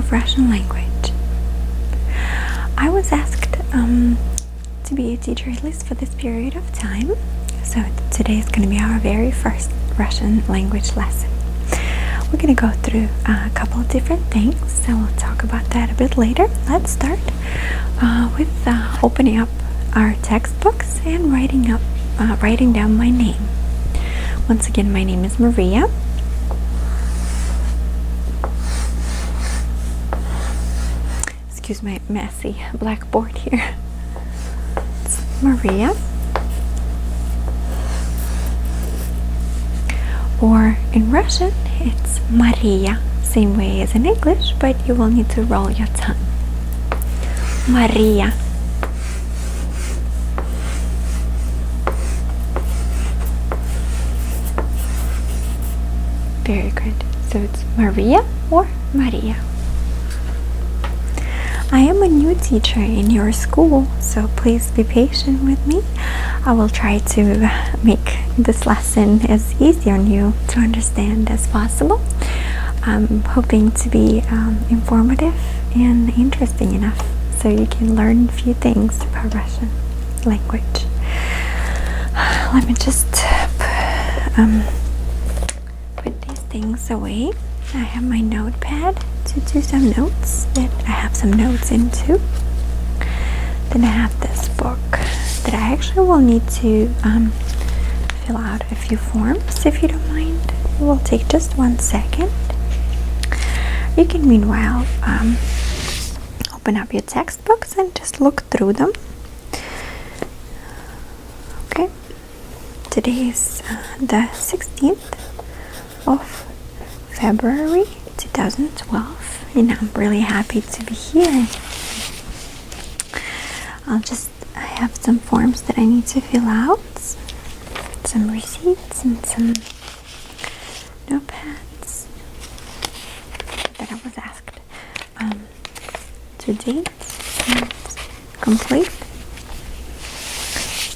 of Russian language. I was asked to be a teacher at least for this period of time, so today is going to be our very first Russian language lesson. We're going to go through a couple of different things, so we'll talk about that a bit later. Let's start with opening up our textbooks and writing down my name. Once again, my name is Maria. Excuse my messy blackboard here. It's Maria. Or in Russian, it's Maria. Same way as in English, but you will need to roll your tongue. Maria. Very good. So it's Maria or Maria. I am a new teacher in your school, so please be patient with me. I will try to make this lesson as easy on you to understand as possible. I'm hoping to be informative and interesting enough so you can learn a few things about Russian language. Let me just put these things away. I have my notepad to do some notes that I have some notes into. Then I have this book that I actually will need to fill out a few forms, if you don't mind. It will take just 1 second. You can meanwhile open up your textbooks and just look through them. Okay, today is the 16th of February 2012, and I'm really happy to be here. I have some forms that I need to fill out, some receipts and some notepads that I was asked to date and complete.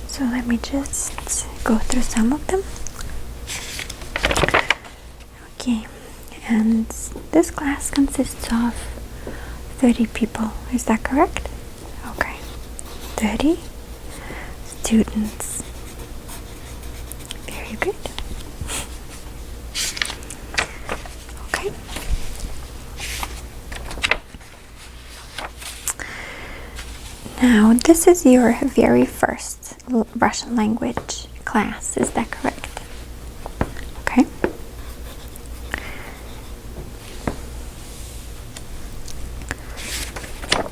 So let me just go through some of them. Okay, and this class consists of 30 people, is that correct? Okay, 30 students. Very good. Okay. Now, this is your very first Russian language class, is that correct? Okay.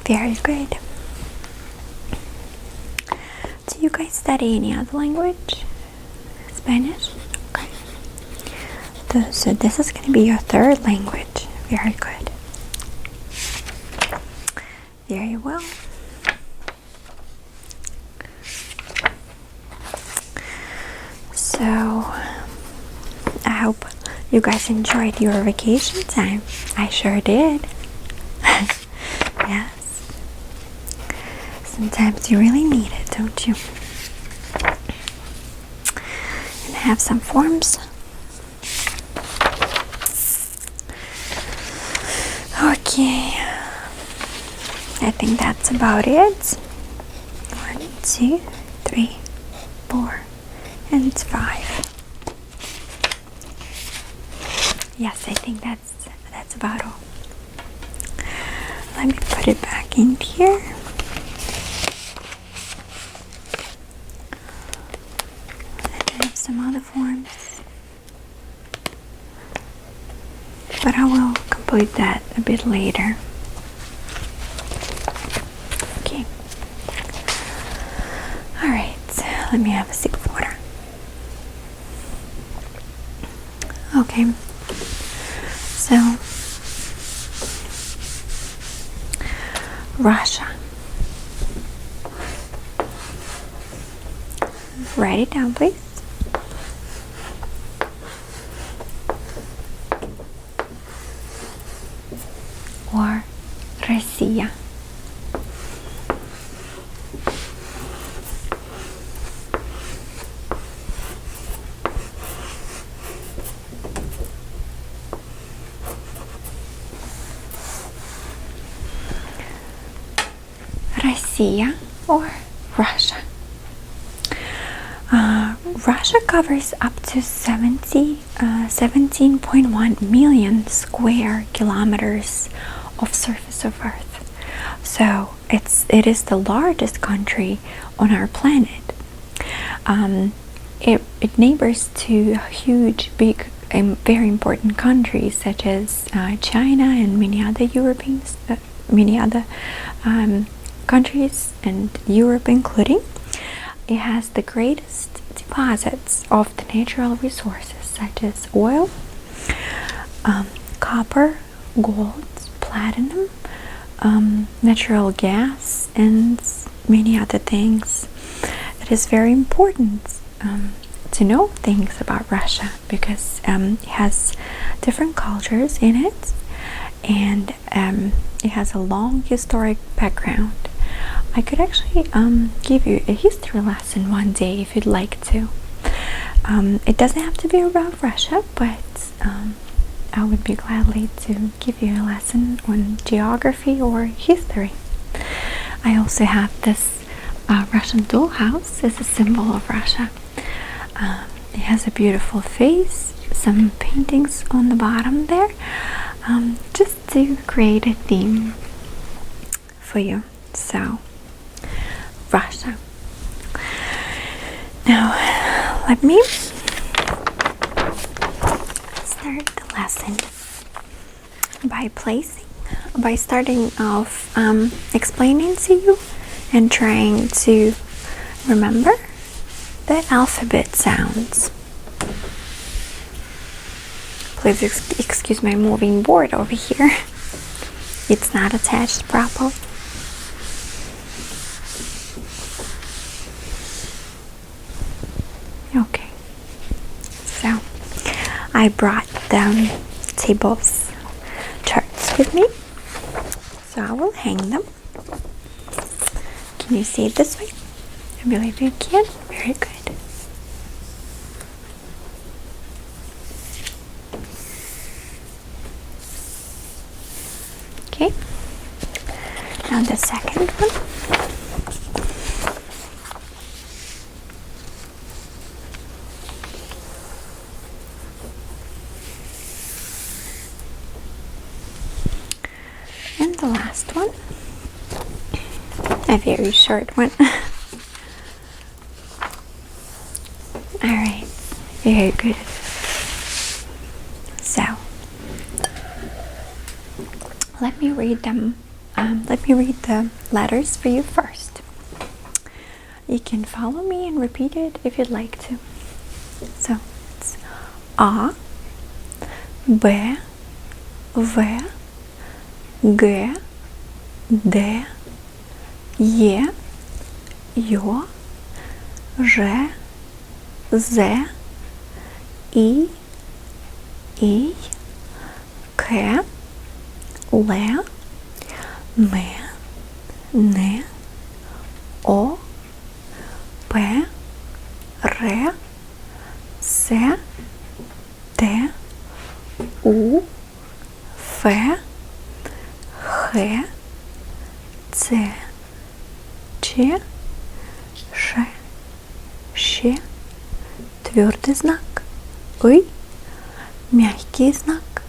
Very good. Do you guys study any other language? Spanish? Okay. So this is going to be your third language. Very good. Very well. So, I hope you guys enjoyed your vacation time. I sure did. Yes. Sometimes you really need it, don't you? And I have some forms. Okay. I think that's about it. 1, 2, 3, 4, and 5. Yes, I think that's about all. Let me put it back in here. I have some other forms, but I will complete that a bit later. Okay. Alright, let me have a sip of water. Okay. So, Russia. Write it down, please. Or Россия. Россия or Russia. Russia covers up to 17.1 million square kilometers of surface of Earth. So it is the largest country on our planet. It neighbors to huge, big, and very important countries such as China and many other countries, and Europe including. It has the greatest deposits of the natural resources such as oil, copper, gold, platinum, natural gas, and many other things. It is very important to know things about Russia because it has different cultures in it, and it has a long historic background. I could actually give you a history lesson one day if you'd like to. It doesn't have to be about Russia, but I would be gladly to give you a lesson on geography or history. I also have this Russian dollhouse as a symbol of Russia. It has a beautiful face, some paintings on the bottom there, just to create a theme for you. So, Russia. Now, let me start the lesson by starting off explaining to you and trying to remember the alphabet sounds. Please excuse my moving board over here. It's not attached properly. Okay, so I brought the tables charts with me, so I will hang them. Can you see it this way? I believe you can. Very good. Okay, now the second one. And the last one, a very short one. Alright, very good. So, let me read them. Let me read the letters for you first. You can follow me and repeat it if you'd like to. So, it's A, B, V, Г, Д, Е, Ё, Ж, З, И, К, Л, М, Н, О, П, Р, С, Т, У, Ф, Х, Ц, Ч, Ш, Щ, твердый знак, И, мягкий знак,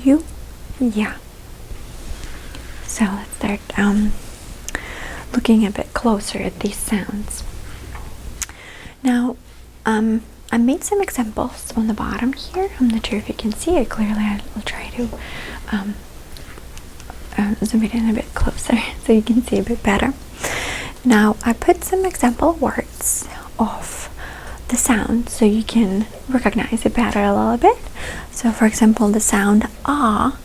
Ю, Я. So let's start looking a bit closer at these sounds. Now, I made some examples on the bottom here. I'm not sure if you can see it clearly. I'll try to zoom it in a bit closer so you can see a bit better. Now, I put some example words of the sound so you can recognize it better a little bit. So, for example, the sound ah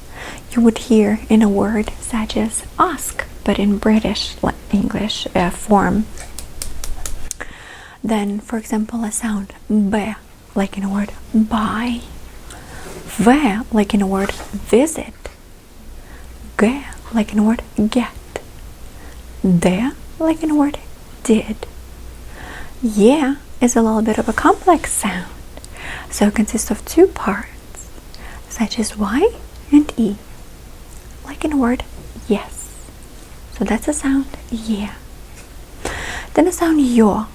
you would hear in a word such as ask, but in British English form. Then, for example, a sound b, like in a word buy, v, like in a word visit, g, like in a word get, d, like in a word did. Yeah is a little bit of a complex sound, so it consists of two parts, such as y and e, like in a word yes. So that's a sound yeah. Then a sound yo.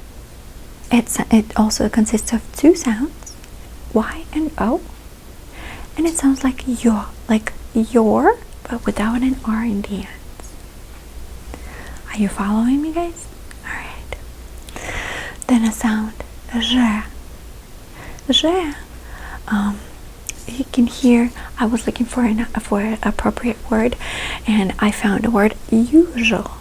It also consists of two sounds, y and o, and it sounds like yo, like your, but without an r in the end. Are you following me, guys? All right. Then a sound je. Je. You can hear. I was looking for an appropriate word, and I found the word usual,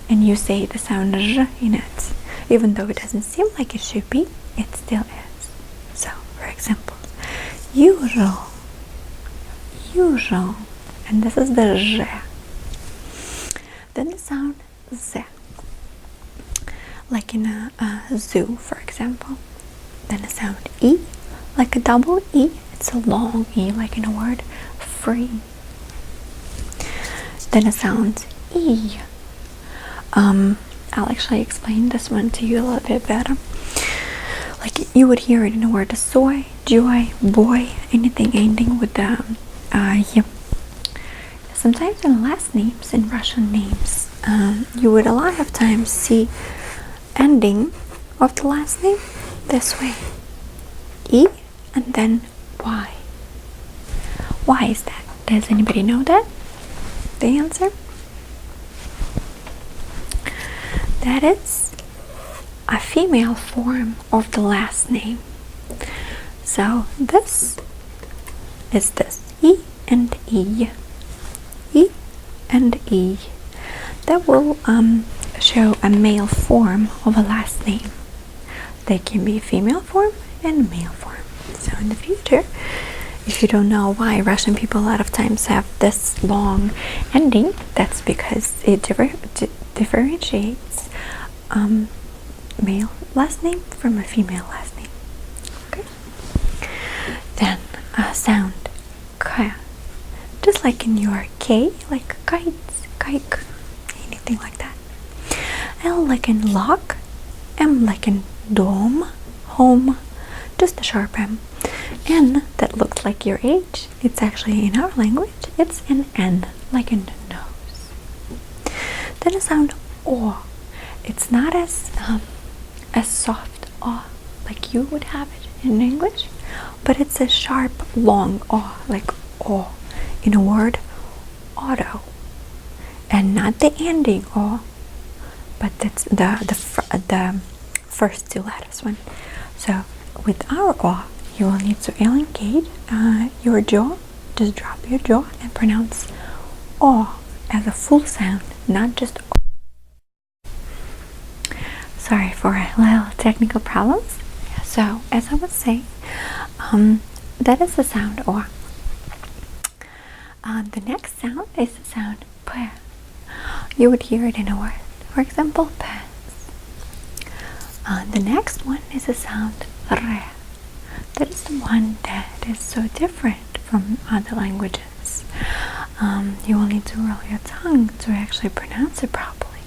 and you say the sound j in it, even though it doesn't seem like it should be. It still is. So, for example, usual, usual, and this is the j. Then the sound z, like in a zoo, for example. Then the sound e, like a double e. It's a long e, like in a word free. Then a sound e. I'll actually explain this one to you a little bit better. Like you would hear it in a word soy, joy, boy, anything ending with the y. Sometimes in last names, in Russian names, you would a lot of times see ending of the last name this way, e and then y. Why is that? Does anybody know that? The answer? That is a female form of the last name. So this is this e and e. E and e. That will show a male form of a last name. They can be female form and male form. So in the future, if you don't know why Russian people a lot of times have this long ending, that's because it differentiates male last name from a female last name. Okay. Then a sound k, just like in your k, like kites, kike, anything like that. L like in lock, M like in dom, home, just a sharp M. N that looks like your H, it's actually in our language, it's an N, like in nose. Then a sound O. It's not as soft O like you would have it in English, but it's a sharp, long O, like O in a word auto, and not the ending O, but that's the first two letters one. So with our O, you will need to elongate your jaw, just drop your jaw and pronounce O as a full sound, not just O. Sorry for a little technical problems. So as I was saying, that is the sound O. The next sound is the sound P. You would hear it in a word. For example, pets. The next one is the sound R. That is the one that is so different from other languages. You will need to roll your tongue to actually pronounce it properly.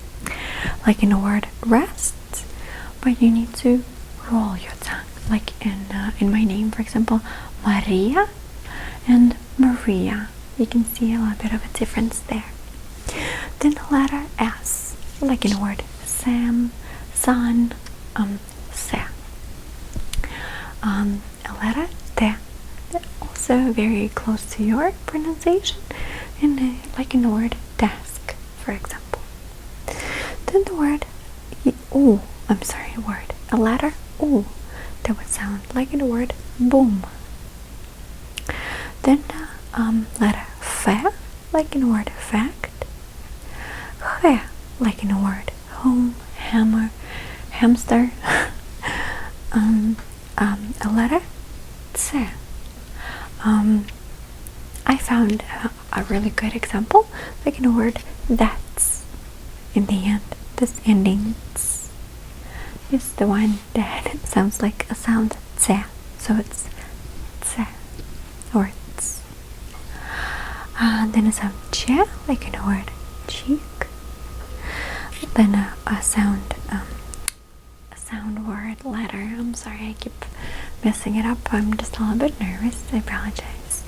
Like in the word rest, but you need to roll your tongue. Like in my name, for example, Maria and Maria. You can see a little bit of a difference there. Then the letter S, like in the word Sam, son, se. A letter T, also very close to your pronunciation, and like in the word desk, for example. Then the word a letter U, that would sound like in the word boom. Then the letter F, like in the word fact. H, like in the word home, hammer, hamster. A letter C. I found a really good example, like in the word that's in the end. This ending is the one that sounds like a sound C, so it's C or it's. Then a sound ch, like in the word cheek. Then a sound word letter. I'm sorry, I keep messing it up. I'm just a little bit nervous. I apologize.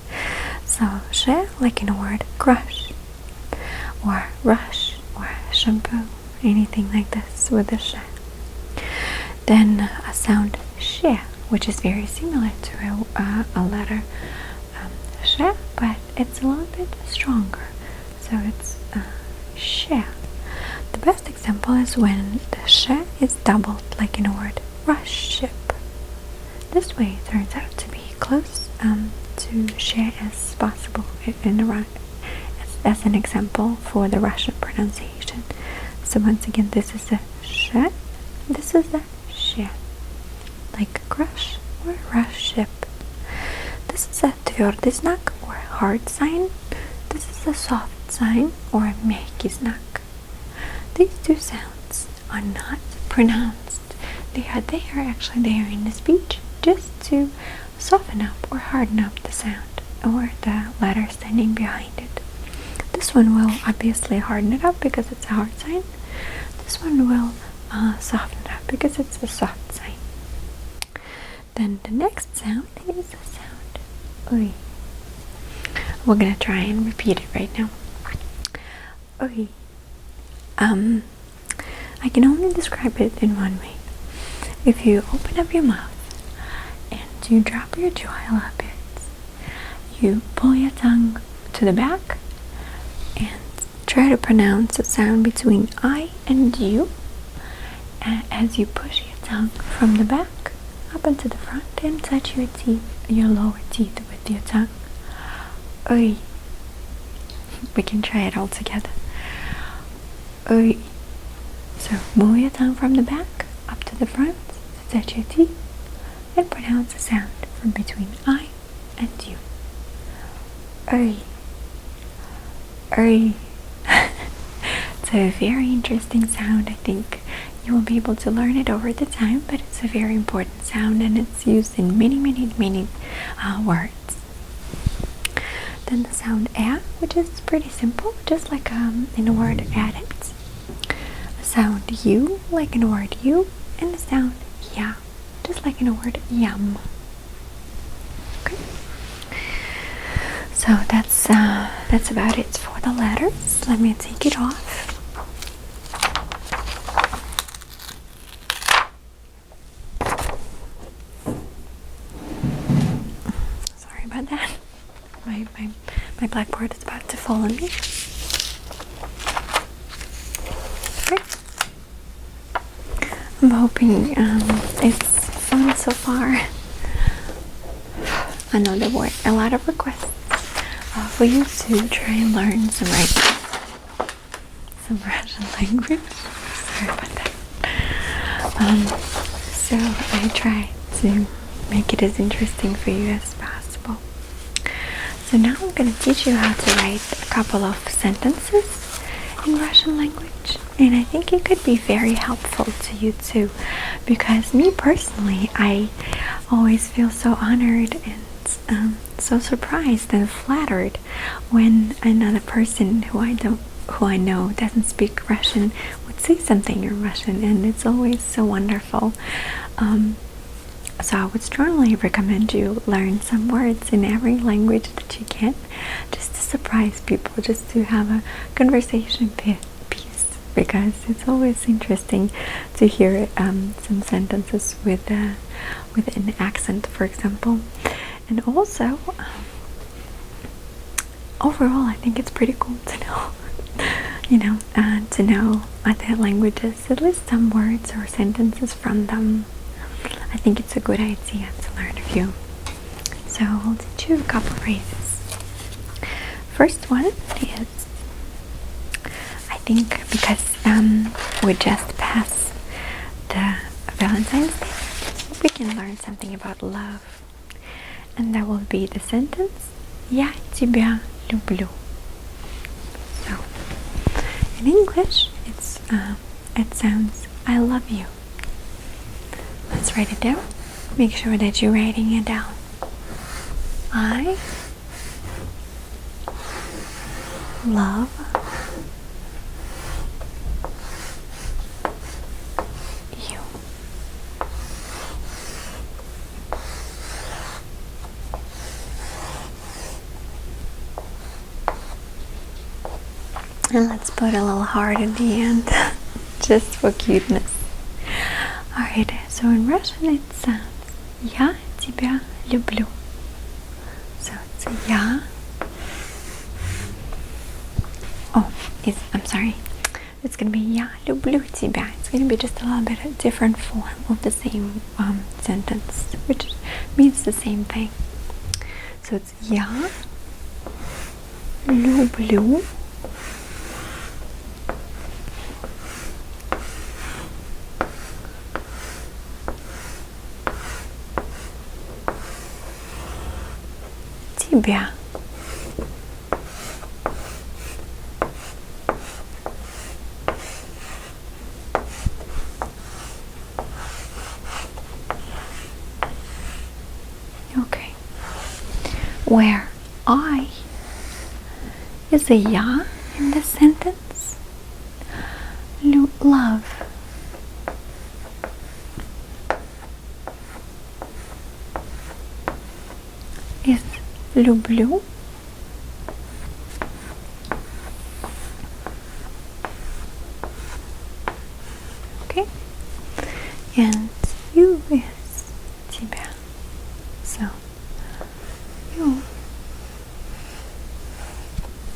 So, she, like in a word crush, or rush, or shampoo, anything like this with the sh. Then a sound sh, which is very similar to a letter sh, but it's a little bit stronger. So it's sh. The best example is when the sh is doubled, like in a word rush ship. This way it turns out to be close to sh as possible as an example for the Russian pronunciation. So once again, this is a sh, this is a sh, like crush or rush ship. This is a твердый знак or hard sign. This is a soft sign or a мягкий знак. These two sounds are not pronounced. They are there, actually they are in the speech, just to soften up or harden up the sound or the letter standing behind it. This one will obviously harden it up because it's a hard sign. This one will soften it up because it's a soft sign. Then the next sound is the sound oi. We're gonna try and repeat it right now. Oi. I can only describe it in one way. If you open up your mouth and you drop your jaw a little bit, you pull your tongue to the back and try to pronounce a sound between I and U, as you push your tongue from the back up into the front and touch your teeth, your lower teeth with your tongue. Oi. We can try it all together. Oi. So move your tongue from the back up to the front, touch your teeth, and pronounce a sound from between I and U. Oi. Oi. It's a very interesting sound. I think you will be able to learn it over the time, but it's a very important sound and it's used in many words. Then the sound a, which is pretty simple, just like in the word addict. A sound u, like in the word you, and the sound ya, just like in the word yum. Okay. So that's about it for the letters. Let me take it off. Sorry about that. My blackboard is about to fall on me. Okay. I'm hoping it's fun so far. I know there were a lot of requests for you to try and learn some Russian language. Sorry about that. So I try to make it as interesting for you as possible. So now I'm going to teach you how to write a couple of sentences in Russian language, and I think it could be very helpful to you too, because me personally, I always feel so honored and so surprised and flattered when another person who I know doesn't speak Russian would say something in Russian, and it's always so wonderful. So I would strongly recommend you learn some words in every language that you can, just to surprise people, just to have a conversation piece, because it's always interesting to hear some sentences with an accent, for example. And also, overall, I think it's pretty cool to know, to know other languages, at least some words or sentences from them. I think it's a good idea to learn a few. So I'll teach you a couple phrases. First one is, I think because we just passed the Valentine's Day, we can learn something about love. And that will be the sentence, Я тебя люблю. So, in English, it sounds, I love you. Let's write it down. Make sure that you're writing it down. I love you. And let's put a little heart in the end, just for cuteness. Alright, so in Russian it sounds Я тебя люблю. So it's Я. I'm sorry. It's going to be Я люблю тебя. It's going to be just a little bit a different form of the same sentence, which means the same thing. So it's Я люблю тебя. Okay. Where I is a я in this sentence. Love. Is люблю. Okay. And you is тебя. So you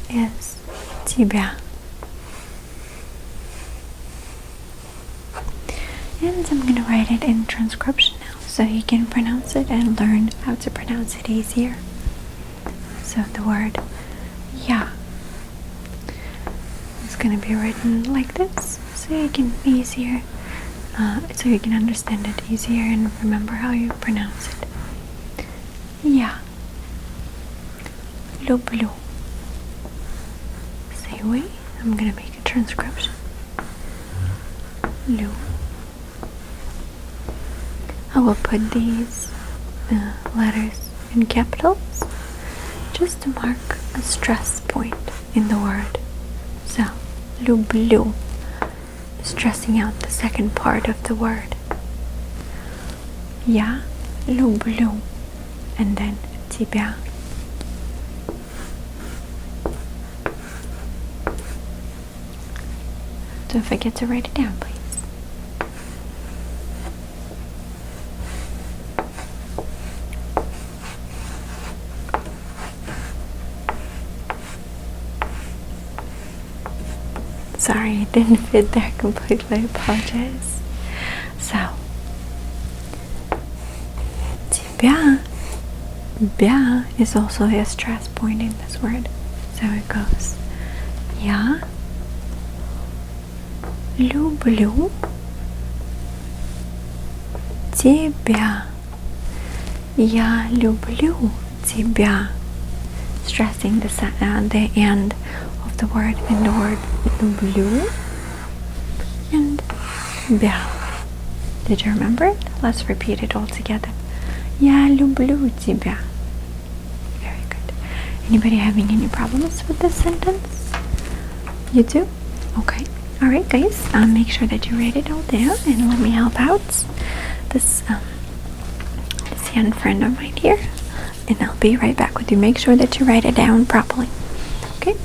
is тебя. And I'm going to write it in transcription now so you can pronounce it and learn how to pronounce it easier. So the word я is going to be written like this so you can so you can understand it easier and remember how you pronounce it. Я люблю. Same way, I'm going to make a transcription. I will put these letters in capitals just to mark a stress point in the word. So, люблю, stressing out the second part of the word. Я люблю, and then тебя. Don't forget to write it down, please. Sorry, it didn't fit there completely. I apologize. So, тебя, бя is also a stress point in this word. So it goes Я люблю тебя. Я люблю тебя. Stressing the end of the word in the word люблю and бя. Did you remember it? Let's repeat it all together. Я люблю тебя. Very good. Anybody having any problems with this sentence? You do? Okay. Alright guys, make sure that you write it all down and let me help out this young friend of mine here, and I'll be right back with you. Make sure that you write it down properly. Okay?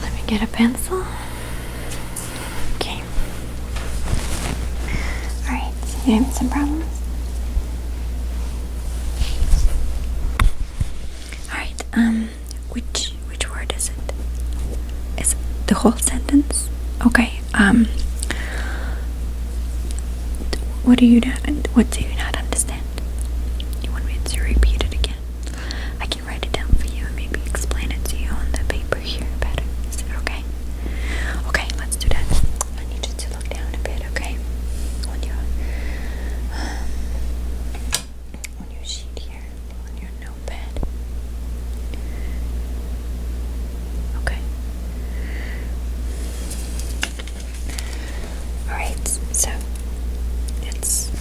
Let me get a pencil. Okay. Alright, you having some problems? Alright, which word is it? Is it the whole sentence? Okay, what do you not understand? You want me to repeat it again? I can write it down for you and maybe explain it to you on the paper here better. Is it okay? Okay, let's do that. I need you to look down a bit, okay? On your sheet here, on your notepad. Okay. Alright, so it's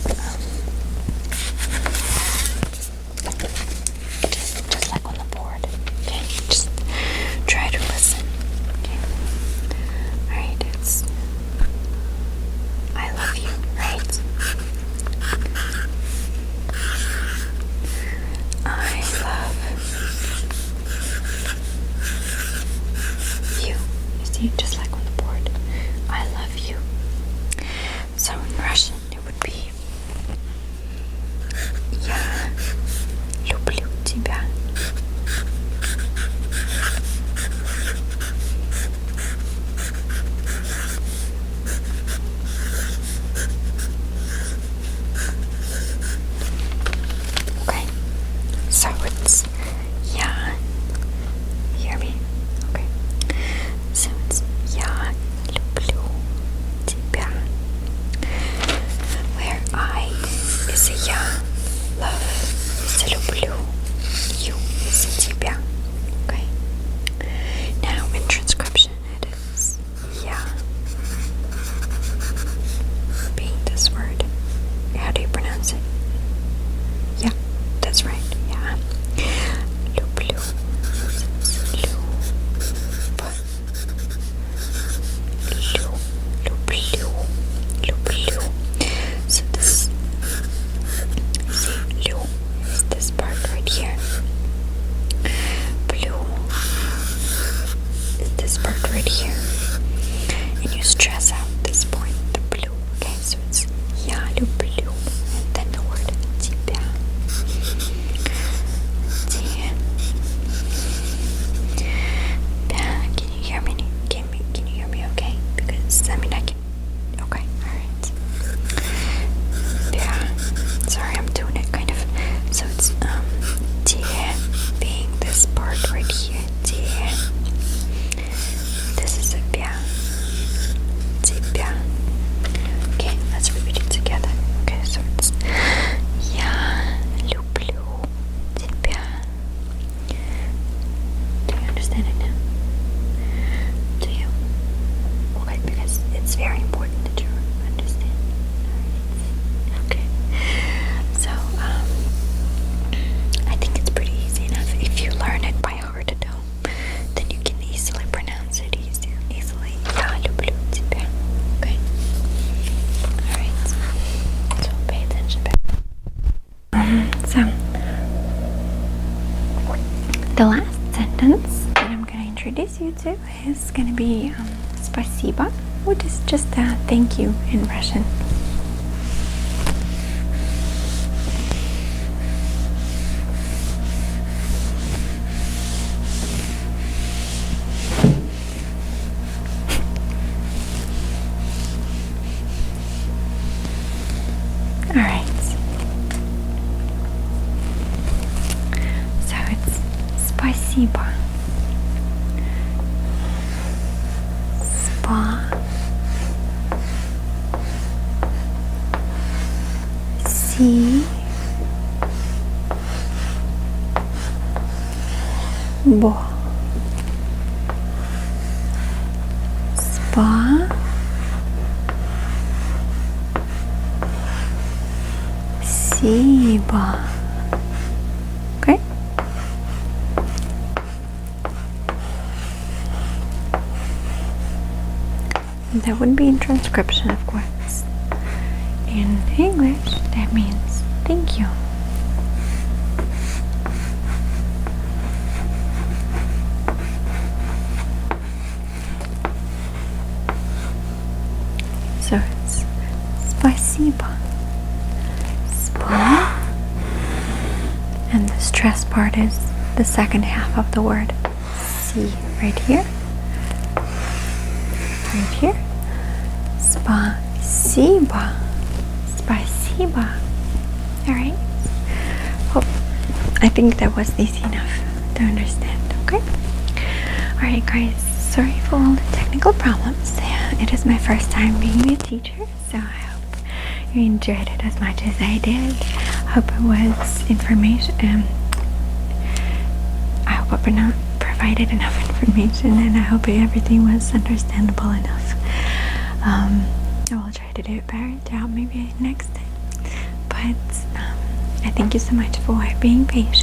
introduce you to is going to be spasiba, which is just a thank you in Russian. Alright, so it's spasiba, spa, si, bo, spa, siba. Okay. That would be in transcription, of course. In English, that means thank you. So it's spasiba. Spa. And the stress part is the second half of the word. Si, right here. Right here. Spasiba. Spasiba. Alright. I think that was easy enough to understand, okay? Alright guys, sorry for all the technical problems. It is my first time being a teacher, so I hope you enjoyed it as much as I did. Hope it was information. I hope I provided enough information, and I hope everything was understandable enough. I will try to do a better job maybe next time. But I thank you so much for being patient.